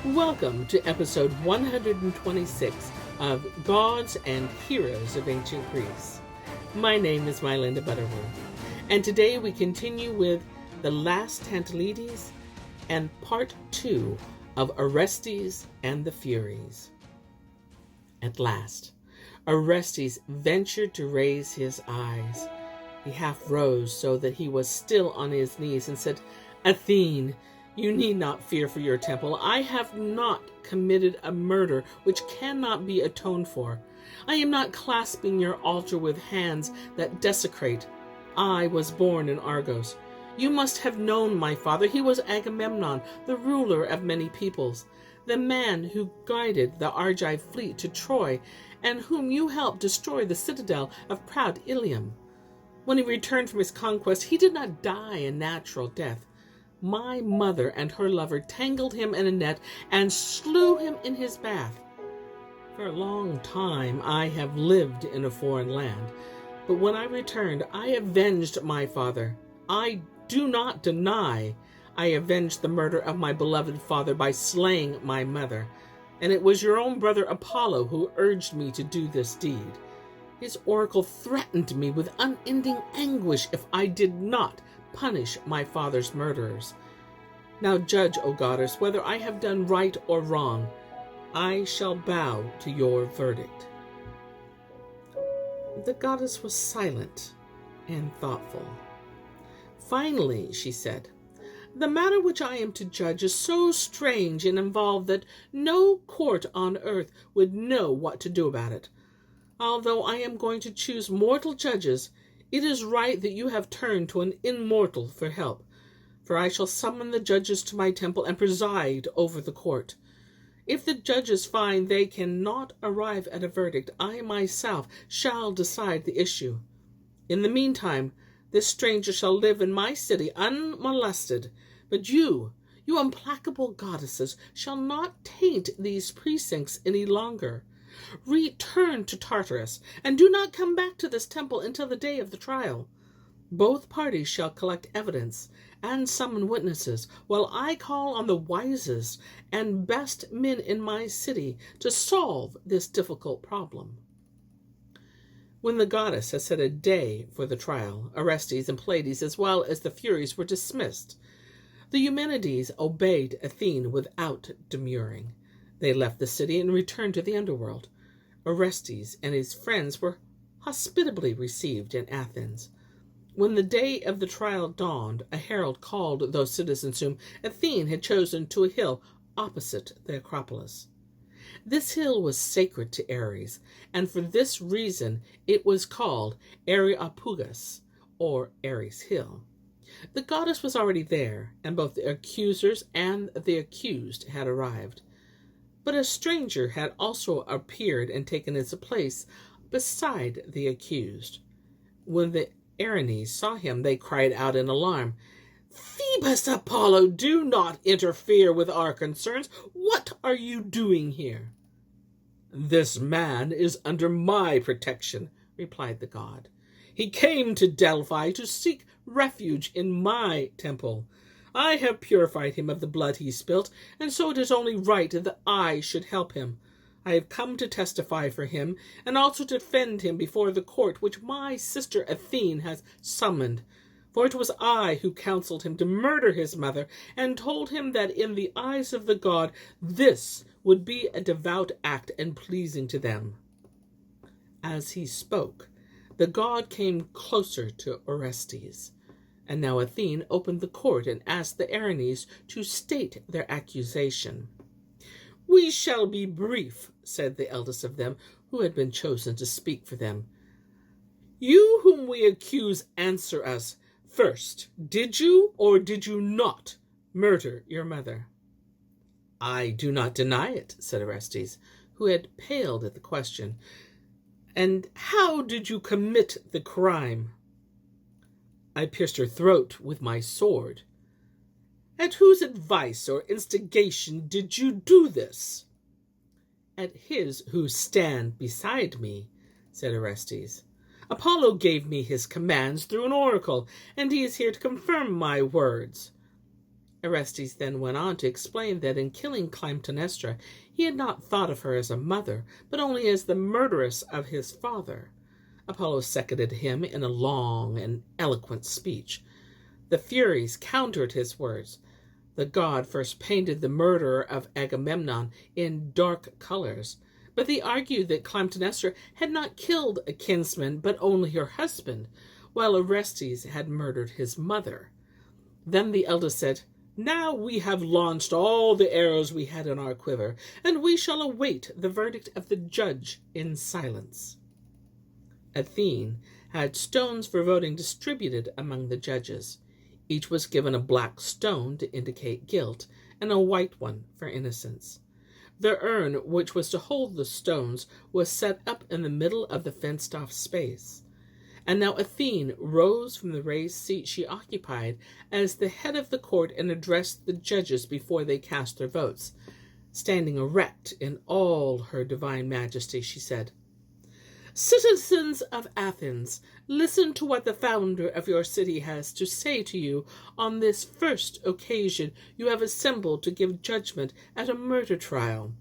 Welcome to episode 126 of Gods and Heroes of Ancient Greece. My name is MyLinda Butterworth, and today we continue with the Last Tantalides and part 2 of Orestes and the Furies. At last, Orestes ventured to raise his eyes. He half rose so that he was still on his knees and said, "Athene, you need not fear for your temple. I have not committed a murder which cannot be atoned for. I am not clasping your altar with hands that desecrate. I was born in Argos. You must have known my father. He was Agamemnon, the ruler of many peoples, the man who guided the Argive fleet to Troy, and whom you helped destroy the citadel of proud Ilium. When he returned from his conquest, he did not die a natural death. My mother and her lover tangled him in a net and slew him in his bath. For a long time I have lived in a foreign land, but when I returned, I avenged my father. I do not deny I avenged the murder of my beloved father by slaying my mother, and it was your own brother Apollo who urged me to do this deed. His oracle threatened me with unending anguish if I did not punish my father's murderers. Now judge, O goddess, whether I have done right or wrong. I shall bow to your verdict." The goddess was silent and thoughtful. Finally, she said, "The matter which I am to judge is so strange and involved that no court on earth would know what to do about it. Although I am going to choose mortal judges, it is right that you have turned to an immortal for help, for I shall summon the judges to my temple and preside over the court. If the judges find they cannot arrive at a verdict, I myself shall decide the issue. In the meantime, this stranger shall live in my city unmolested, but you implacable goddesses, shall not taint these precincts any longer. Return to Tartarus, and do not come back to this temple until the day of the trial. Both parties shall collect evidence and summon witnesses, while I call on the wisest and best men in my city to solve this difficult problem." When the goddess had set a day for the trial, Orestes and Pleiades, as well as the Furies, were dismissed. The Eumenides obeyed Athene without demurring. They left the city and returned to the underworld. Orestes and his friends were hospitably received in Athens. When the day of the trial dawned, a herald called those citizens whom Athene had chosen to a hill opposite the Acropolis. This hill was sacred to Ares, and for this reason it was called Areopagus, or Ares' Hill. The goddess was already there, and both the accusers and the accused had arrived. But a stranger had also appeared and taken his place beside the accused. When the Erinyes saw him, they cried out in alarm, "Phoebus Apollo, do not interfere with our concerns. What are you doing here?" "This man is under my protection," replied the god. "He came to Delphi to seek refuge in my temple. I have purified him of the blood he spilt, and so it is only right that I should help him. I have come to testify for him, and also to defend him before the court which my sister Athene has summoned. For it was I who counseled him to murder his mother, and told him that in the eyes of the god this would be a devout act and pleasing to them." As he spoke, the god came closer to Orestes. And now Athene opened the court and asked the Erinyes to state their accusation. "We shall be brief," said the eldest of them, who had been chosen to speak for them. "You whom we accuse, answer us. First, did you or did you not murder your mother?" "I do not deny it," said Orestes, who had paled at the question. "And how did you commit the crime?" "I pierced her throat with my sword." "At whose advice or instigation did you do this?" "At his who stand beside me," said Orestes. "Apollo gave me his commands through an oracle, and he is here to confirm my words." Orestes then went on to explain that in killing Clytemnestra, he had not thought of her as a mother, but only as the murderess of his father. Apollo seconded him in a long and eloquent speech. The Furies countered his words. The god first painted the murderer of Agamemnon in dark colors, but they argued that Clytemnestra had not killed a kinsman, but only her husband, while Orestes had murdered his mother. Then the eldest said, "Now we have launched all the arrows we had in our quiver, and we shall await the verdict of the judge in silence." Athene had stones for voting distributed among the judges. Each was given a black stone to indicate guilt, and a white one for innocence. The urn which was to hold the stones was set up in the middle of the fenced-off space. And now Athene rose from the raised seat she occupied as the head of the court and addressed the judges before they cast their votes. Standing erect in all her divine majesty, she said, "Citizens of Athens, listen to what the founder of your city has to say to you on this first occasion you have assembled to give judgment at a murder trial.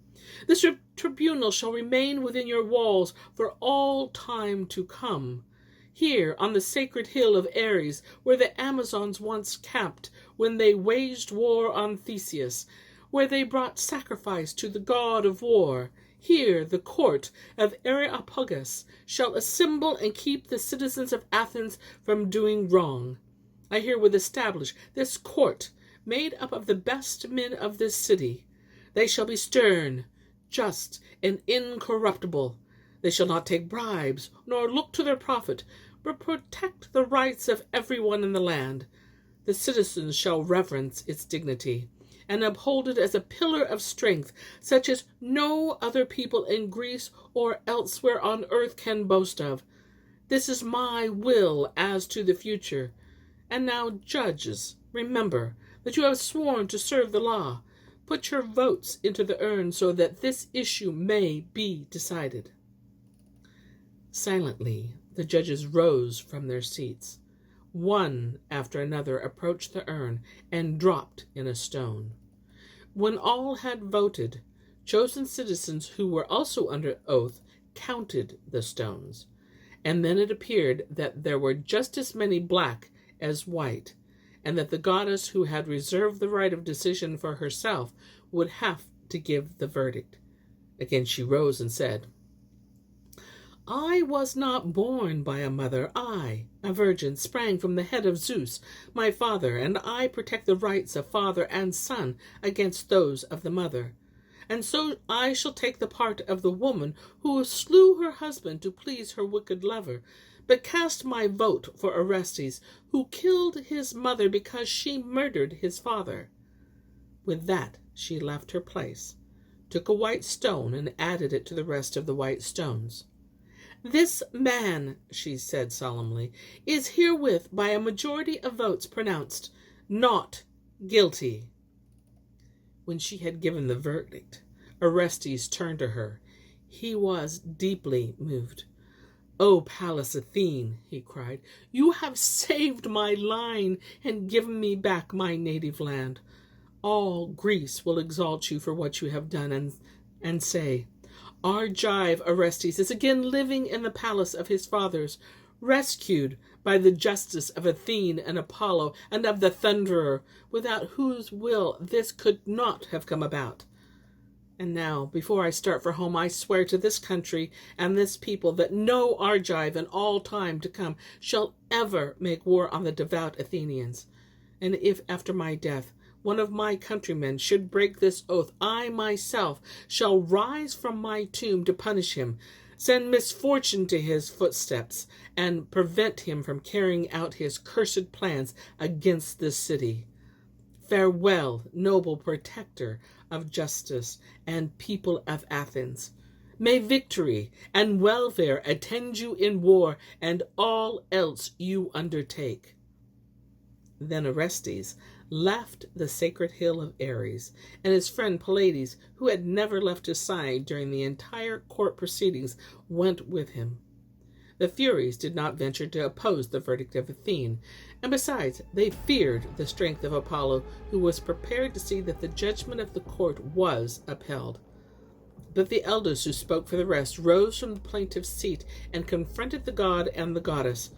This tribunal shall remain within your walls for all time to come. Here, on the sacred hill of Ares, where the Amazons once camped when they waged war on Theseus, where they brought sacrifice to the god of war, here the court of Areopagus shall assemble and keep the citizens of Athens from doing wrong. I herewith establish this court, made up of the best men of this city. They shall be stern, just, and incorruptible. They shall not take bribes, nor look to their profit, but protect the rights of everyone in the land. The citizens shall reverence its dignity, and uphold it as a pillar of strength, such as no other people in Greece or elsewhere on earth can boast of. This is my will as to the future. And now, judges, remember that you have sworn to serve the law. Put your votes into the urn so that this issue may be decided." Silently, the judges rose from their seats. One after another approached the urn and dropped in a stone. When all had voted, chosen citizens who were also under oath counted the stones, and then it appeared that there were just as many black as white, and that the goddess who had reserved the right of decision for herself would have to give the verdict. Again she rose and said, "I was not born by a mother. I, a virgin, sprang from the head of Zeus, my father, and I protect the rights of father and son against those of the mother. And so I shall take the part of the woman who slew her husband to please her wicked lover, but cast my vote for Orestes, who killed his mother because she murdered his father." With that she left her place, took a white stone, and added it to the rest of the white stones. "This man," she said solemnly, "is herewith by a majority of votes pronounced not guilty." When she had given the verdict, Orestes turned to her. He was deeply moved. "O Pallas Athene," he cried, "you have saved my line and given me back my native land. All Greece will exalt you for what you have done and say, 'Argive Orestes is again living in the palace of his fathers, rescued by the justice of Athene and Apollo and of the Thunderer, without whose will this could not have come about.' And now, before I start for home, I swear to this country and this people that no Argive in all time to come shall ever make war on the devout Athenians. And if after my death one of my countrymen should break this oath, I myself shall rise from my tomb to punish him, send misfortune to his footsteps, and prevent him from carrying out his cursed plans against this city. Farewell, noble protector of justice and people of Athens. May victory and welfare attend you in war and all else you undertake." Then Orestes left the sacred hill of Ares, and his friend Pallades, who had never left his side during the entire court proceedings, went with him. The Furies did not venture to oppose the verdict of Athene, and besides, they feared the strength of Apollo, who was prepared to see that the judgment of the court was upheld. But the elders who spoke for the rest rose from the plaintiff's seat and confronted the god and the goddess.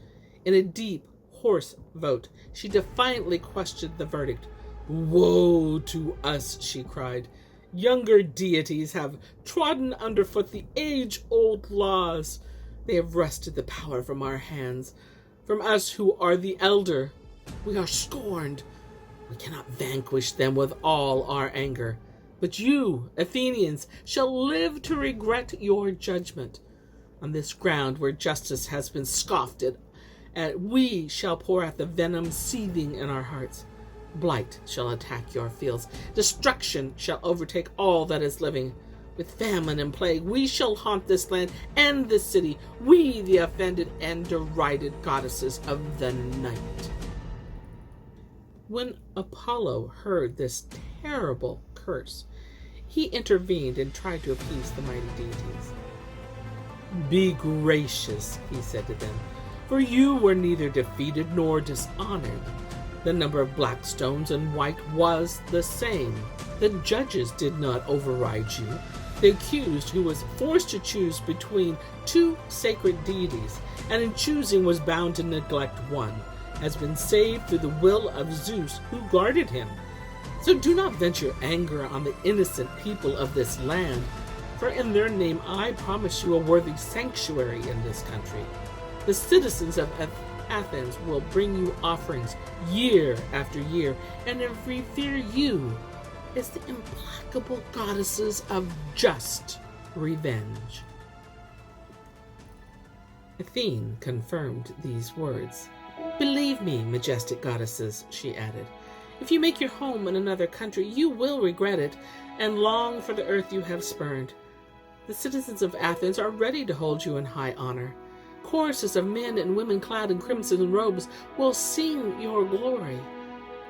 In a deep, hoarse vote, she defiantly questioned the verdict. "Woe to us," she cried. "Younger deities have trodden underfoot the age-old laws. They have wrested the power from our hands, from us who are the elder. We are scorned. We cannot vanquish them with all our anger. But you, Athenians, shall live to regret your judgment. On this ground where justice has been scoffed at, we shall pour out the venom seething in our hearts. Blight shall attack your fields. Destruction shall overtake all that is living. With famine and plague, we shall haunt this land and this city, we, the offended and derided goddesses of the night." When Apollo heard this terrible curse, he intervened and tried to appease the mighty deities. "Be gracious," he said to them, "for you were neither defeated nor dishonored. The number of black stones and white was the same. The judges did not override you. The accused, who was forced to choose between two sacred deities, and in choosing was bound to neglect one, has been saved through the will of Zeus, who guarded him. So do not venture anger on the innocent people of this land, for in their name I promise you a worthy sanctuary in this country. The citizens of Athens will bring you offerings year after year, and revere you as the implacable goddesses of just revenge." Athene confirmed these words. "Believe me, majestic goddesses," she added, "if you make your home in another country, you will regret it, and long for the earth you have spurned. The citizens of Athens are ready to hold you in high honor. Choruses of men and women clad in crimson robes will sing your glory.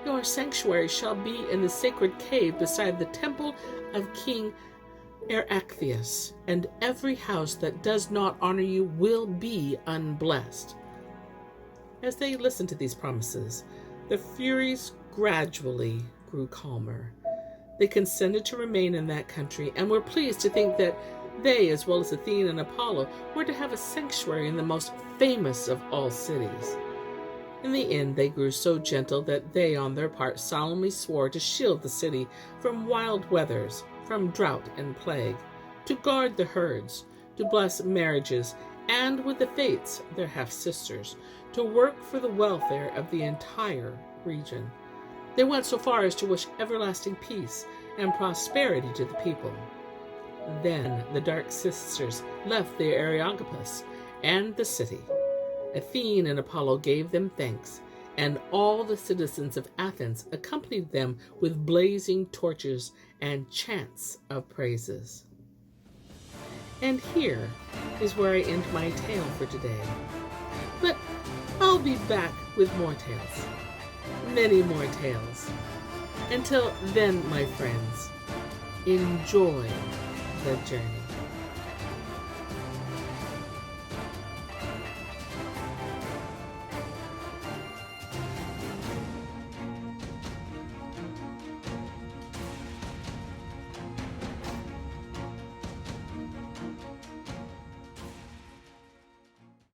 Your sanctuary shall be in the sacred cave beside the temple of King Areopagus, and every house that does not honor you will be unblessed." As they listened to these promises, the Furies gradually grew calmer. They consented to remain in that country and were pleased to think that they, as well as Athene and Apollo, were to have a sanctuary in the most famous of all cities. In the end, they grew so gentle that they, on their part, solemnly swore to shield the city from wild weathers, from drought and plague, to guard the herds, to bless marriages, and with the Fates, their half-sisters, to work for the welfare of the entire region. They went so far as to wish everlasting peace and prosperity to the people. Then the Dark Sisters left the Areopagus and the city. Athene and Apollo gave them thanks, and all the citizens of Athens accompanied them with blazing torches and chants of praises. And here is where I end my tale for today. But I'll be back with more tales. Many more tales. Until then, my friends, enjoy the journey.